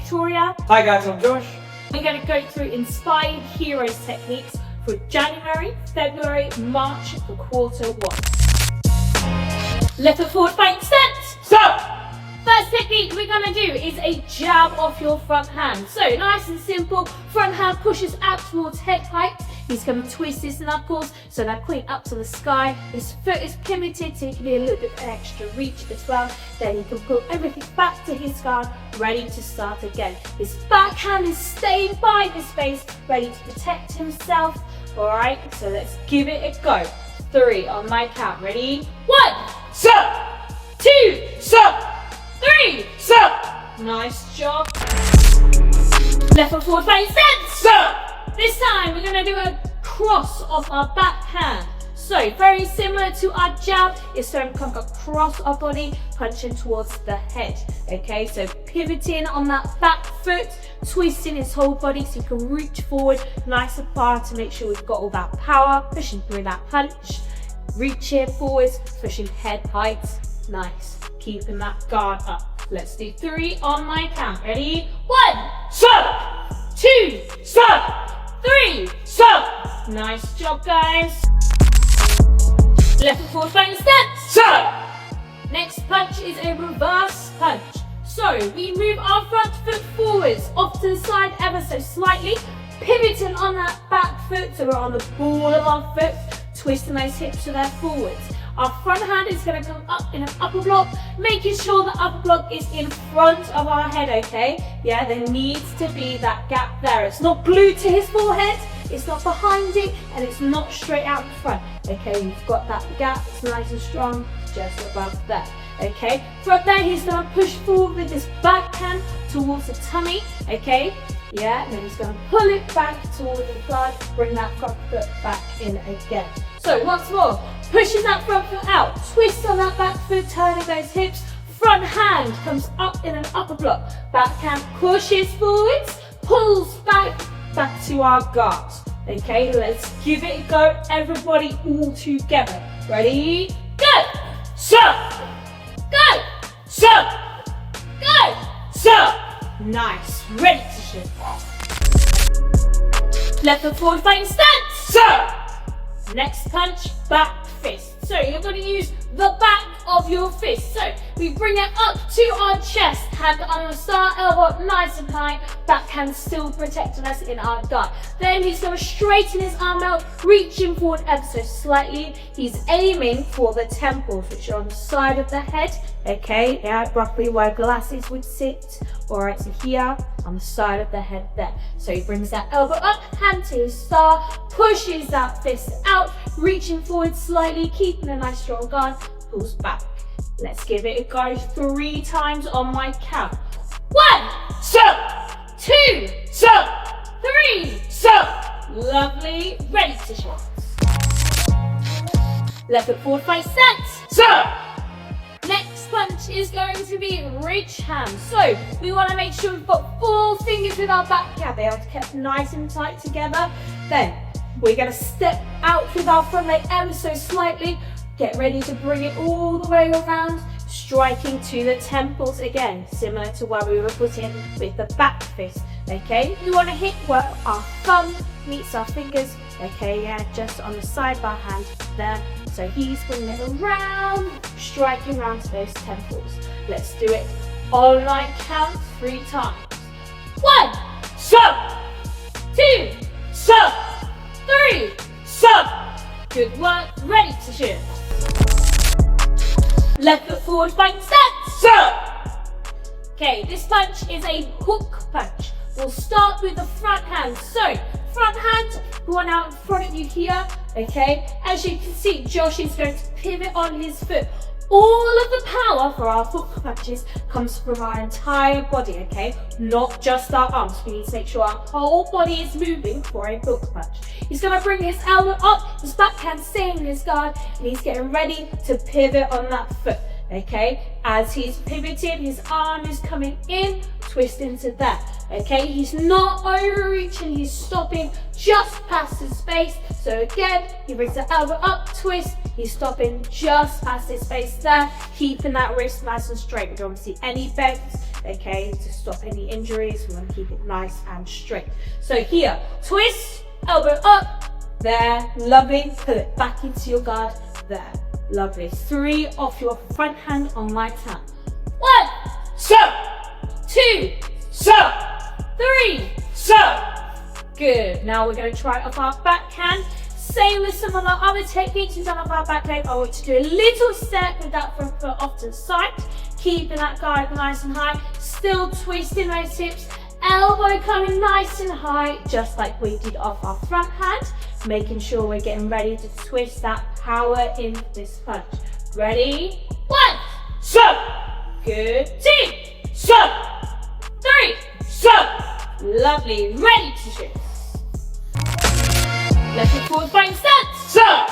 Victoria. Hi guys, I'm Josh. We're going to go through inspired heroes techniques for January, February, March, the quarter one. Left foot forward, fight, set. Stop! First technique we're going to do is a jab off your front hand. So nice and simple, front hand pushes out towards head height. He's going to twist his knuckles so they're pointing up to the sky. His foot is pivoted so he can do a little bit of extra reach as well. Then he can pull everything back to his guard, ready to start again. His backhand is staying by his face, ready to protect himself. Alright, so let's give it a go. 3 on my count. Ready? 1, Stop! 2, Stop! 3. Stop! Nice job. Left foot forward, face, set. Stop! This time we're going to do a cross of our backhand. So very similar to our jab, it's going to come across our body, punching towards the head. Okay, so pivoting on that back foot, twisting his whole body so you can reach forward nice and far to make sure we've got all that power, pushing through that punch. Reaching forwards, pushing head height. Nice, keeping that guard up. Let's do 3 on my count. Ready? 1, Stop! 2, Stop! 3. Stop! Nice job, guys. Left foot forward, bang, step. Stop! Next punch is a reverse punch. So we move our front foot forwards, off to the side ever so slightly, pivoting on that back foot so we're on the ball of our foot, twisting those hips so they're forwards. Our front hand is going to come up in an upper block, making sure the upper block is in front of our head, okay? Yeah, there needs to be that gap there. It's not glued to his forehead, it's not behind it, and it's not straight out in front. Okay, you've got that gap, it's nice and strong, just above there. Okay, from there he's going to push forward with his backhand towards the tummy, okay? Yeah, and then he's going to pull it back towards the guard, bring that front foot back in again. So once more, pushing that front foot out, twist on that back foot, turning those hips, front hand comes up in an upper block, backhand pushes forwards, pulls back to our guard. Okay, let's give it a go, everybody all together. Ready? Go! Stop! Go! Stop! Go! Stop! Nice, ready to shift. Left foot forward, fighting stance. Stop! Next punch, back fist. So you're going to use the back of your fist. So we bring it up to our chest, hand on the star, elbow nice and high, backhand still protecting us in our guard. Then he's going to straighten his arm out, reaching forward ever so slightly. He's aiming for the temples, which are on the side of the head. Okay, yeah, roughly where glasses would sit. Alright, so here on the side of the head there. So he brings that elbow up, hand to his star, pushes that fist out, reaching forward slightly, keeping a nice strong guard, pulls back. Let's give it a go 3 times on my count. 1, Stop! 2, Stop! 3. Stop! Lovely, ready to shift. Left foot forward, fight, set. Stop! Next punch is going to be ridge hand. So we want to make sure we've got 4 fingers with our back hand. They are kept nice and tight together. Then we're going to step out with our front leg ever so slightly. Get ready to bring it all the way around, striking to the temples again, similar to where we were putting with the back fist. Okay, we want to hit where our thumb meets our fingers. Okay, yeah, just on the side of our hand there. So he's bringing it around, striking around to those temples. Let's do it on my count 3 times. 1, Stop! 2, Stop! 3. Stop! Good work, ready to shift. Left foot forward, fight, set. Stop! Okay, this punch is a hook punch. We'll start with the front hand. So, front hand going out in front of you here, okay? As you can see, Josh is going to pivot on his foot. All of the power for our hook punches comes from our entire body, okay? Not just our arms. We need to make sure our whole body is moving for a hook punch. He's going to bring his elbow up, his backhand staying in his guard, and he's getting ready to pivot on that foot, okay? As he's pivoting, his arm is coming in, twist into that. Okay, he's not overreaching, he's stopping just past his space. So again, he brings the elbow up, twist, he's stopping just past his space there, keeping that wrist nice and straight. We don't want to see any bends, okay, to stop any injuries. We want to keep it nice and straight. So here, twist, elbow up, there, lovely, pull it back into your guard, there, lovely. 3 off your front hand on my hand. 1, Stop. 2, Stop. 3. Stop. Good. Now we're going to try off our backhand. Same with some of our other techniques we've done off our back leg. I want you to do a little step with that front foot off to the side, keeping that guard nice and high, still twisting those hips, elbow coming nice and high, just like we did off our front hand, making sure we're getting ready to twist that power in this punch. Ready? 1. Stop. Good. 2. Stop. 3. Stop. Lovely. Ready to shift. Left foot forward, fighting stance. Stop.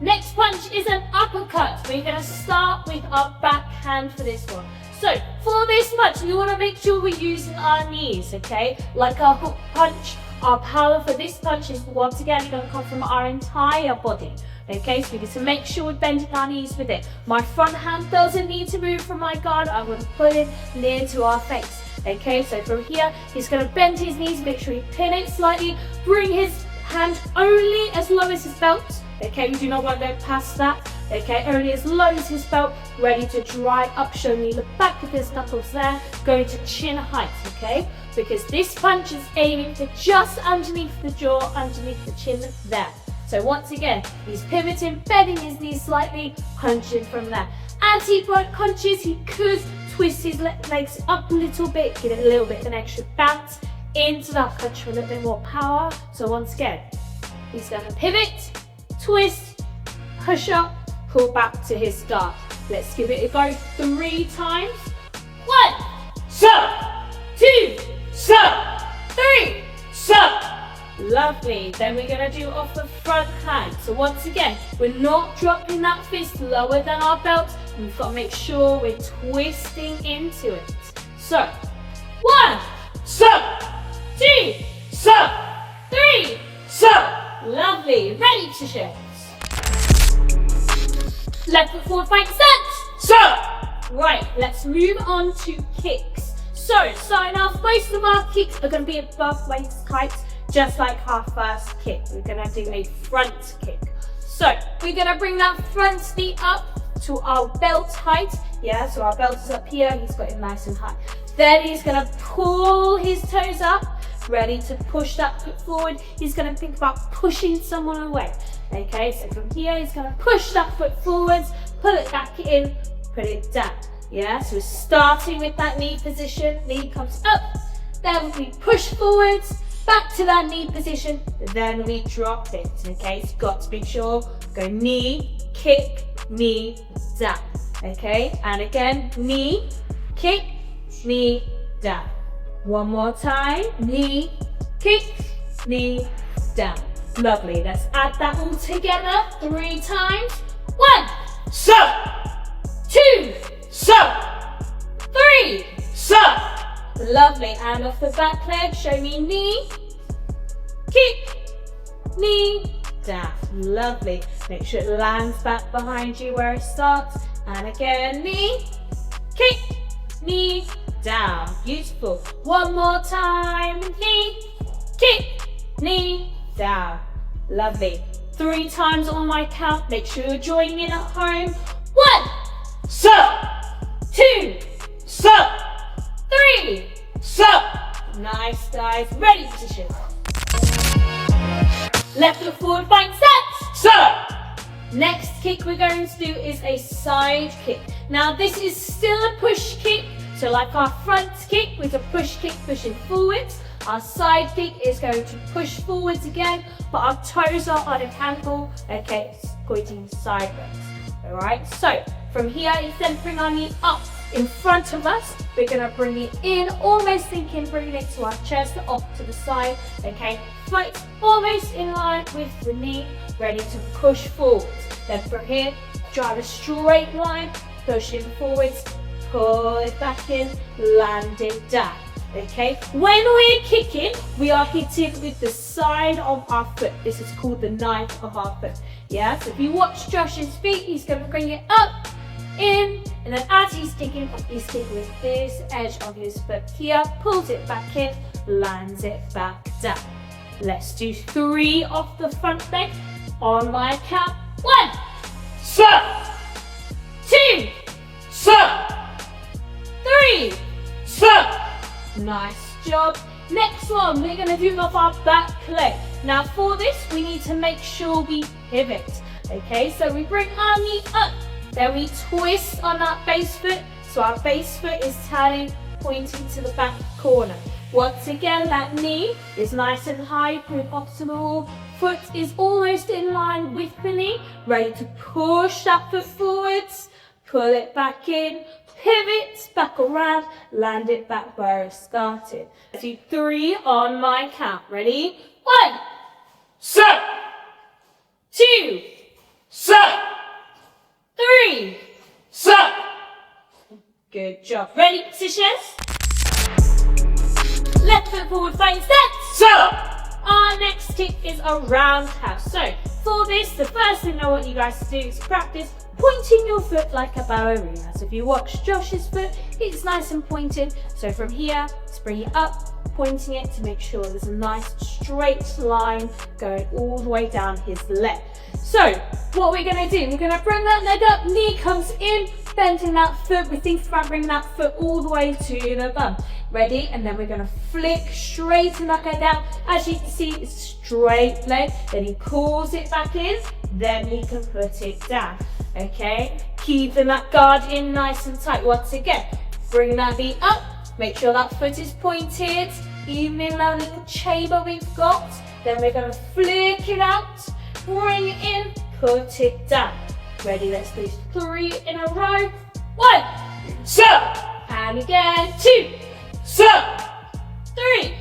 Next punch is an uppercut. We're going to start with our backhand for this one. So for this punch, we want to make sure we're using our knees, okay? Like our hook punch, our power for this punch is once again going to come from our entire body. Okay, so we need to make sure we're bending our knees with it. My front hand doesn't need to move from my guard. I'm going to put it near to our face. Okay, so from here, he's going to bend his knees, make sure he pin it slightly, bring his hand only as low as his belt. Okay, we do not want to go past that. Okay, only as low as his belt, ready to drive up, show me the back of his knuckles there, going to chin height, okay? Because this punch is aiming for just underneath the jaw, underneath the chin there. So once again, he's pivoting, bending his knees slightly, punching from there. As he punches, he could twist his legs up a little bit, get a little bit of an extra bounce into that punch for a little bit more power. So once again, he's going to pivot, twist, push up, pull back to his start. Let's give it a go 3 times. 1, Stop. 2, Stop. 3. Stop. Lovely. Then we're going to do off the front hand. So once again, we're not dropping that fist lower than our belt. We've got to make sure we're twisting into it. So 1, Stop. 2, Stop. 3. Stop. Lovely. Ready to shift. Left foot forward, fighting stance. Stop. Right, let's move on to kicks. So, starting off, most of our kicks are going to be above waist height, just like our first kick. We're going to do a front kick. So, we're going to bring that front knee up to our belt height. Yeah, so our belt is up here, he's got it nice and high. Then he's going to pull his toes up, ready to push that foot forward. He's going to think about pushing someone away. Okay, so from here, he's going to push that foot forwards, pull it back in, put it down. Yeah, so we're starting with that knee position. Knee comes up, then we push forwards, back to that knee position, then we drop it. Okay, so you've got to make sure, go knee, kick, knee, down. Okay, and again, knee, kick, knee, down. One more time, knee, kick, knee, down. Lovely, let's add that all together 3 times. 1, Stop. 2, Stop. 3. Stop. Lovely, and off the back leg, show me knee, kick, knee, down. Lovely, make sure it lands back behind you where it starts. And again, knee, kick, knee, down. Beautiful. One more time, knee, kick, knee, down. Lovely. 3 times on my count. Make sure you're joining in at home. 1, Stop. 2, Stop. 3. Stop. Nice, guys. Ready to shift. Left foot forward, fighting stance. Stop. Next kick we're going to do is a side kick. Now this is still a push kick. So like our front kick with a push kick pushing forwards. Our side kick is going to push forwards again, but our toes are on an angle, okay, it's pointing sideways. Alright, so from here, instead of bringing our knee up in front of us, we're going to bring it in, almost thinking, bringing it to our chest, off to the side, okay, foot almost in line with the knee, ready to push forwards. Then from here, drive a straight line, pushing forwards, pull it back in, land it down. Okay, when we're kicking, we are hitting with the side of our foot. This is called the knife of our foot. Yeah, so if you watch Josh's feet, he's going to bring it up, in, And then as he's sticking with this edge of his foot here, pulls it back in, lands it back down. Let's do 3 off the front leg on my count. 1, Stop. 2, Stop. 3. Stop. Nice job. Next one, we're going to do off our back leg. Now for this, we need to make sure we pivot. Okay, so we bring our knee up, then we twist on that base foot. So our base foot is turning, pointing to the back corner. Once again, that knee is nice and high, optimal. Foot is almost in line with the knee, ready to push that foot forwards, pull it back in, pivot back around, land it back where it started. Let's do 3 on my count. Ready? 1, Stop. 2, Stop. 3. Stop. Good job. Ready? Positions. Left foot forward, flying steps. Stop. Our next kick is a roundhouse. So for this, the first thing I want you guys to do is practice pointing your foot like a ballerina. So if you watch Josh's foot, it's nice and pointed. So from here, let's bring it up, pointing it to make sure there's a nice straight line going all the way down his leg. So what we're going to do, we're going to bring that leg up, knee comes in, bending that foot. We think about bringing that foot all the way to the bum. Ready? And then we're going to flick, straighten that leg down. As you can see, it's a straight leg. Then he pulls it back in, then he can put it down. Okay? Keeping that guard in nice and tight. Once again, bring that knee up. Make sure that foot is pointed. Even in that little chamber we've got. Then we're going to flick it out, bring it in, put it down. Ready? Let's do 3 in a row. 1. Stop. And again. 2. Stop. 3.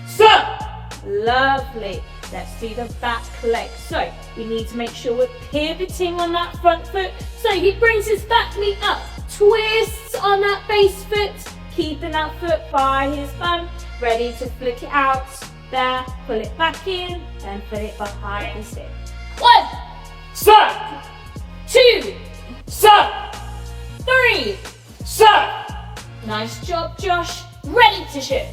Stop. Lovely. Let's do the back leg. So we need to make sure we're pivoting on that front foot. So he brings his back knee up, twists on that base foot, keeping that foot by his bum, ready to flick it out. There, pull it back in, and put it behind his hip. 1. Stop. 2. Stop. 3. Stop. Nice job, Josh. Ready to shoot.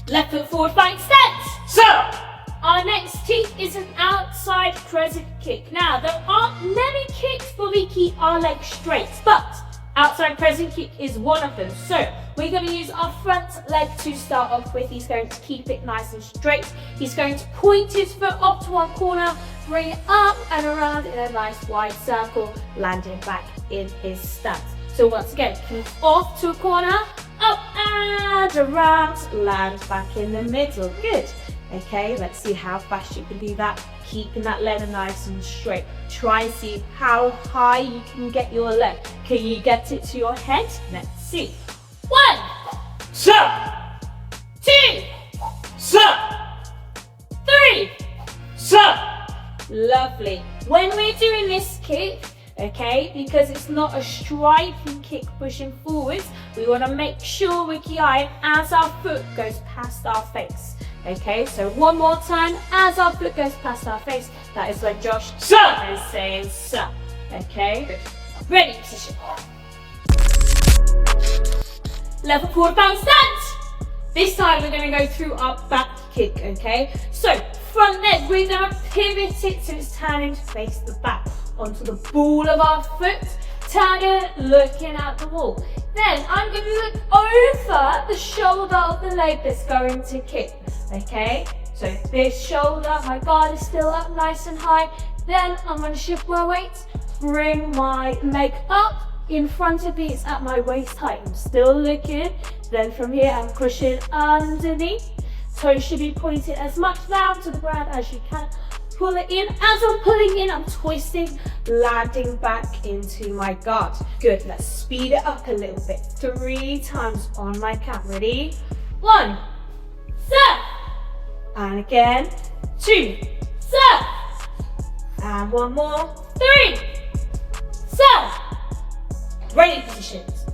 Left foot forward, flying steps. Stop. Our next kick is an outside crescent kick. Now, there aren't many kicks where we keep our legs straight, but outside crescent kick is one of them. So we're going to use our front leg to start off with. He's going to keep it nice and straight. He's going to point his foot up to one corner, bring it up and around in a nice wide circle, landing back in his stance. So once again, keep off to a corner, up and around, land back in the middle. Good. Okay, let's see how fast you can do that, keeping that leg nice and straight. Try and see how high you can get your leg. Can you get it to your head? Let's see. 1. Stop. 2. Stop. 3. Stop. Lovely. When we're doing this kick, okay, because it's not a striking kick pushing forwards, we want to make sure we're keying as our foot goes past our face. Okay, so one more time, as our foot goes past our face, that is when Josh Stop. is saying stop. Okay, ready, position. Level forward bounce stance. This time we're going to go through our back kick, okay? So front leg, we're going to pivot it so it's turning to face the back onto the ball of our foot, turning, looking at the wall. Then I'm going to look over the shoulder of the leg that's going to kick, okay? So this shoulder, my guard is still up nice and high. Then I'm going to shift my weight, bring my leg up. In front of me, it's at my waist height. I'm still looking. Then from here, I'm pushing underneath. Toes should be pointed as much down to the ground as you can. Pull it in. As I'm pulling in, I'm twisting, landing back into my guard. Good, let's speed it up a little bit. 3 times on my count. Ready? 1, set. And again, 2, set. And one more, 3, set. Ready positions.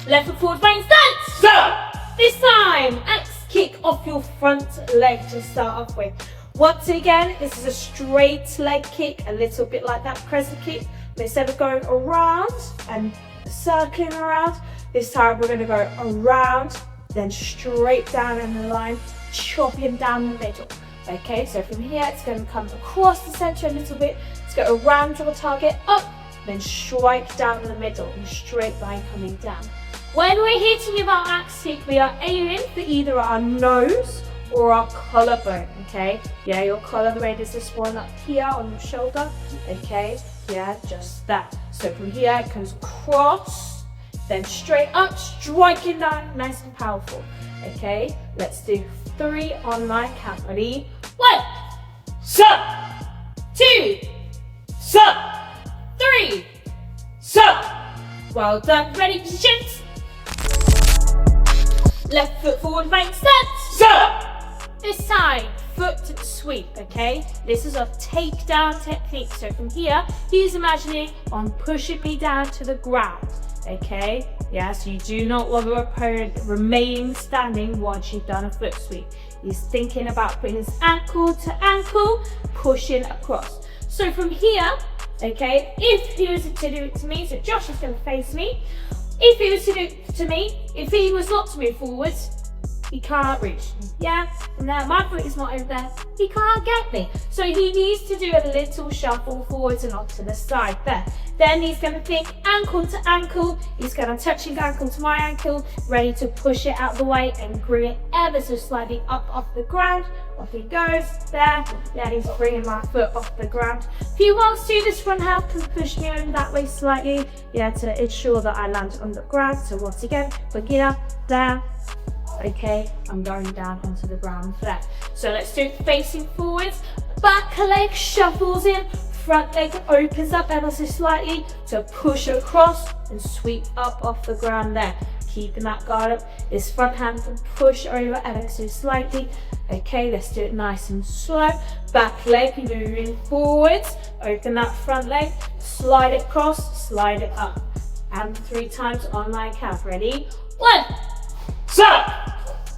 Left foot forward, flying stance. Stop. This time, axe kick off your front leg to start off with. Once again, this is a straight leg kick, a little bit like that crescent kick. instead of going around and circling around, this time we're going to go around, then straight down in the line, chopping down the middle. Okay, so from here it's going to come across the center a little bit, let's go around your target, up, then strike down the middle in a straight line coming down. When we're hitting with our axe kick, we are aiming for either our nose or our collarbone, okay? Yeah, your collarbone is this one up here on your shoulder, okay? Yeah, just that. So from here it comes across, then straight up, striking down nice and powerful, okay? Let's do 3 online count. Ready? 1, Sup! 2, Sup! 3. Sup! Well done. Ready, positions. Left foot forward, bank stance. Sup! This time, foot sweep, okay? This is a takedown technique. So from here, he's imagining on pushing me down to the ground, okay? Yeah, so you do not want your opponent remaining standing once you've done a foot sweep. He's thinking about putting his ankle to ankle, pushing across. So from here, okay, if he was to do it to me, so Josh is going to face me. If he was to do it to me, if he was not to move forwards, he can't reach. Yeah, now my foot is not over there, he can't get me. So he needs to do a little shuffle forwards and off to the side there. Then he's going to think ankle to ankle, he's going to touch his ankle to my ankle, ready to push it out the way and bring it ever so slightly up off the ground. Off he goes, there, then he's bringing my foot off the ground. If he wants to, this front hand can push me over that way slightly, yeah, to ensure that I land on the ground. So once again, quick here, there. Okay, I'm going down onto the ground there. So let's do it facing forwards. Back leg shuffles in, front leg opens up ever so slightly to push across and sweep up off the ground there. Keeping that guard up. This front hand can push over ever so slightly. Okay, let's do it nice and slow. Back leg moving forwards. Open that front leg, slide it across, slide it up. And 3 times online count. Ready? 1. Sup!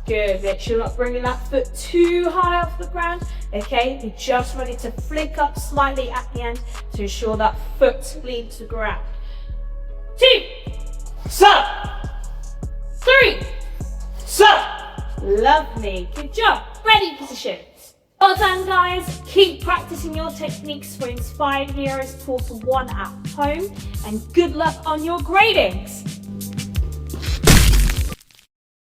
Good, make sure you're not bringing that foot too high off the ground. Okay, you're just ready to flick up slightly at the end to ensure that foot leaves the ground. 2. Sup! 3. Sup! Lovely, good job. Ready, positions. Well done, guys. Keep practicing your techniques for Inspired Heroes Course 1 at home, and good luck on your gradings.